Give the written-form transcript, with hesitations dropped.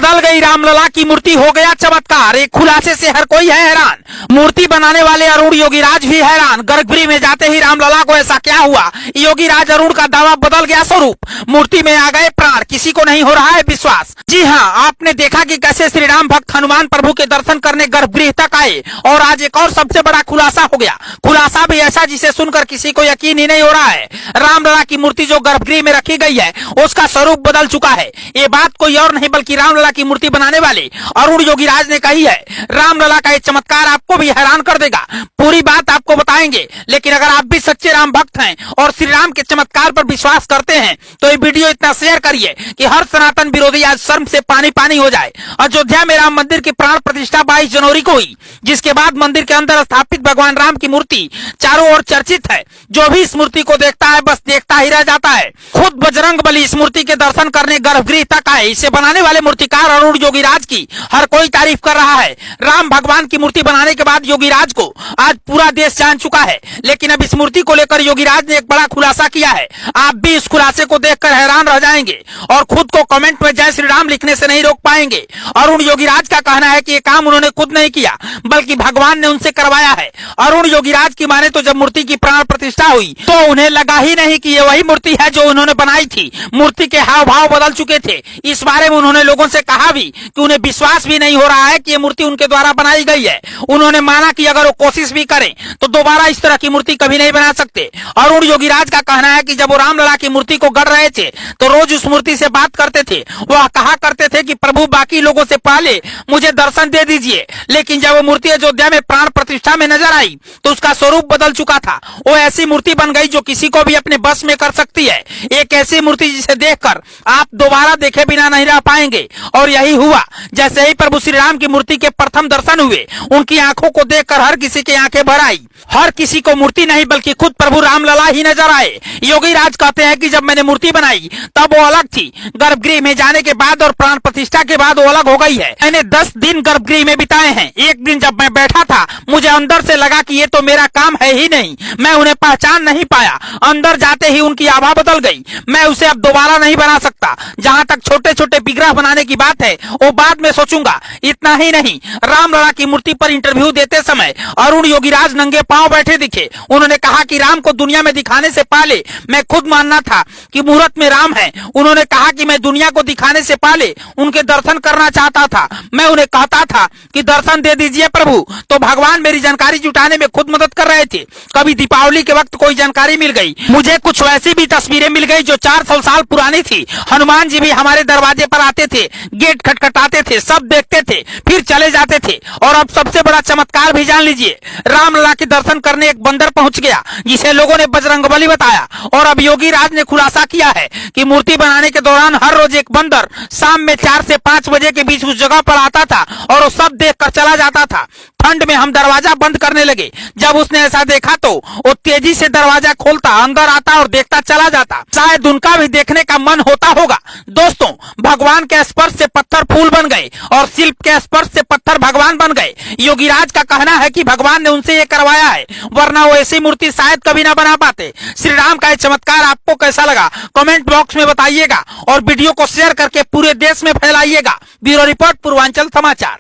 बदल गई रामलला की मूर्ति, हो गया चमत्कार। एक खुलासे से हर कोई है हैरान, मूर्ति बनाने वाले अरुण योगीराज भी हैरान। गर्भगृह में जाते ही रामलला को ऐसा क्या हुआ, योगीराज अरुण का दावा बदल गया स्वरूप, मूर्ति में आ गए प्राण, किसी को नहीं हो रहा है विश्वास। जी हाँ, आपने देखा कि कैसे श्री राम भक्त हनुमान प्रभु के दर्शन करने गर्भगृह तक आए, और आज एक और सबसे बड़ा खुलासा हो गया। खुलासा भी ऐसा जिसे सुनकर किसी को यकीन ही नहीं हो रहा है। रामलला की मूर्ति जो गर्भगृह में रखी गई है उसका स्वरूप बदल चुका है। ये बात कोई और नहीं बल्कि रामलला की मूर्ति बनाने वाले अरुण योगीराज ने कही है। रामलला का ये चमत्कार आपको भी हैरान कर देगा, पूरी बात आपको बताएंगे। लेकिन अगर आप भी सच्चे राम भक्त हैं और श्री राम के चमत्कार पर विश्वास करते हैं तो ये वीडियो इतना शेयर करिए कि हर सनातन विरोधी आज शर्म से पानी पानी हो जाए। अयोध्या में राम मंदिर की प्राण प्रतिष्ठा 22 जनवरी को हुई, जिसके बाद मंदिर के अंदर स्थापित भगवान राम की मूर्ति चारों ओर चर्चित है। जो भी इस मूर्ति को देखता है बस देखता ही रह जाता है। खुद बजरंग बली इस मूर्ति के दर्शन करने गर्भगृह तक आए। इसे बनाने वाले मूर्तिकार अरुण योगीराज की हर कोई तारीफ कर रहा है। राम भगवान की मूर्ति बनाने के बाद योगीराज को आज पूरा देश जान चुका है। लेकिन अब इस मूर्ति को लेकर योगीराज ने एक बड़ा खुलासा किया है। आप भी इस खुलासे को देखकर हैरान रह जाएंगे और खुद को कमेंट में जय श्री राम लिखने से नहीं रोक पाएंगे। अरुण योगीराज का कहना है कि ये काम उन्होंने खुद नहीं किया बल्कि भगवान ने उनसे करवाया है। अरुण योगीराज की माने तो जब मूर्ति की प्राण प्रतिष्ठा हुई तो उन्हें लगा ही नहीं कि ये वही मूर्ति है जो उन्होंने बनाई थी। मूर्ति के हाव भाव बदल चुके थे। इस बारे में उन्होंने लोगों से कहा भी कि उन्हें विश्वास भी नहीं हो रहा है कि ये मूर्ति उनके द्वारा बनाई गई है। उन्होंने माना कि अगर वो कोशिश भी करें तो दोबारा इस तरह की मूर्ति कभी नहीं बना सकते। अरुण योगीराज का कहना है कि जब वो रामलला की मूर्ति को गढ़ रहे थे तो रोज उस मूर्ति से बात करते थे। वह कहा करते थे कि प्रभु बाकी लोगों से पहले मुझे दर्शन दे दीजिए। लेकिन जब वो मूर्ति अयोध्या में प्राण प्रतिष्ठा में नजर आई तो उसका स्वरूप बदल चुका था। वो ऐसी मूर्ति बन गई जो किसी को भी अपने बस में कर सकती है। एक ऐसी मूर्ति जिसे देखकर आप दोबारा देखे बिना नहीं रह पाएंगे। और यही हुआ। जैसे ही प्रभु श्री राम की मूर्ति के प्रथम दर्शन हुए, उनकी आंखों को देखकर हर किसी की आंखें भर आई। हर किसी को मूर्ति नहीं बल्कि खुद प्रभु रामलला ही नजर आए। योगीराज कहते हैं कि जब मैंने मूर्ति बनाई तब वो अलग थी, गर्भगृह में जाने के बाद और प्राण प्रतिष्ठा के बाद वो अलग हो गई है। मैंने 10 दिन गर्भगृह में बिताए हैं। एक दिन जब मैं बैठा था मुझे अंदर से लगा कि ये तो मेरा काम है ही नहीं। मैं उन्हें पहचान नहीं पाया। अंदर जाते ही उनकी आभा बदल गई। मैं उसे अब दोबारा नहीं बना सकता। जहां तक छोटे छोटे विग्रह बनाने की बात है वो बाद में सोचूंगा। इतना ही नहीं, रामलला की मूर्ति पर इंटरव्यू देते समय अरुण योगीराज नंगे पांव बैठे दिखे। उन्होंने कहा कि राम को दुनिया में दिखाने से पहले मैं खुद मानना था कि मुहूर्त में राम है। उन्होंने कहा कि मैं दुनिया को दिखाने से पहले उनके दर्शन करना चाहता था। मैं उन्हें कहता था कि दर्शन दे दीजिए प्रभु, तो भगवान मेरी जानकारी जुटाने में खुद मदद कर रहे थे। कभी दीपावली के वक्त कोई जानकारी मिल गई, मुझे कुछ वैसी भी तस्वीरें मिल गई जो 400 साल पुरानी थी। हनुमान जी भी हमारे दरवाजे पर आते थे, गेट खटखटाते थे, सब देखते थे, फिर चले जाते थे। और अब सबसे बड़ा चमत्कार भी जान लीजिए, रामलला के दर्शन करने एक बंदर पहुंच गया जिसे लोगों ने बजरंगबली बताया। और अब योगीराज ने खुलासा किया है कि मूर्ति बनाने के दौरान हर रोज एक बंदर शाम में 4 से 5 बजे के बीच उस जगह पर आता था और वो सब देखकर चला जाता था। ठंड में हम दरवाजा बंद करने लगे। जब उसने ऐसा देखा तो वो तेजी से दरवाजा खोलता, अंदर आता और देखता चला जाता। शायद उनका भी देखने का मन होता होगा। दोस्तों, भगवान के स्पर्श से पत्थर फूल बन गए और शिल्प के स्पर्श से पत्थर भगवान बन गए। योगीराज का कहना है कि भगवान ने उनसे ये करवाया है, वरना वो ऐसी मूर्ति शायद कभी ना बना पाते। श्री राम का ये चमत्कार आपको कैसा लगा कमेंट बॉक्स में बताइएगा और वीडियो को शेयर करके पूरे देश में फैलाइएगा। ब्यूरो रिपोर्ट, पूर्वांचल समाचार।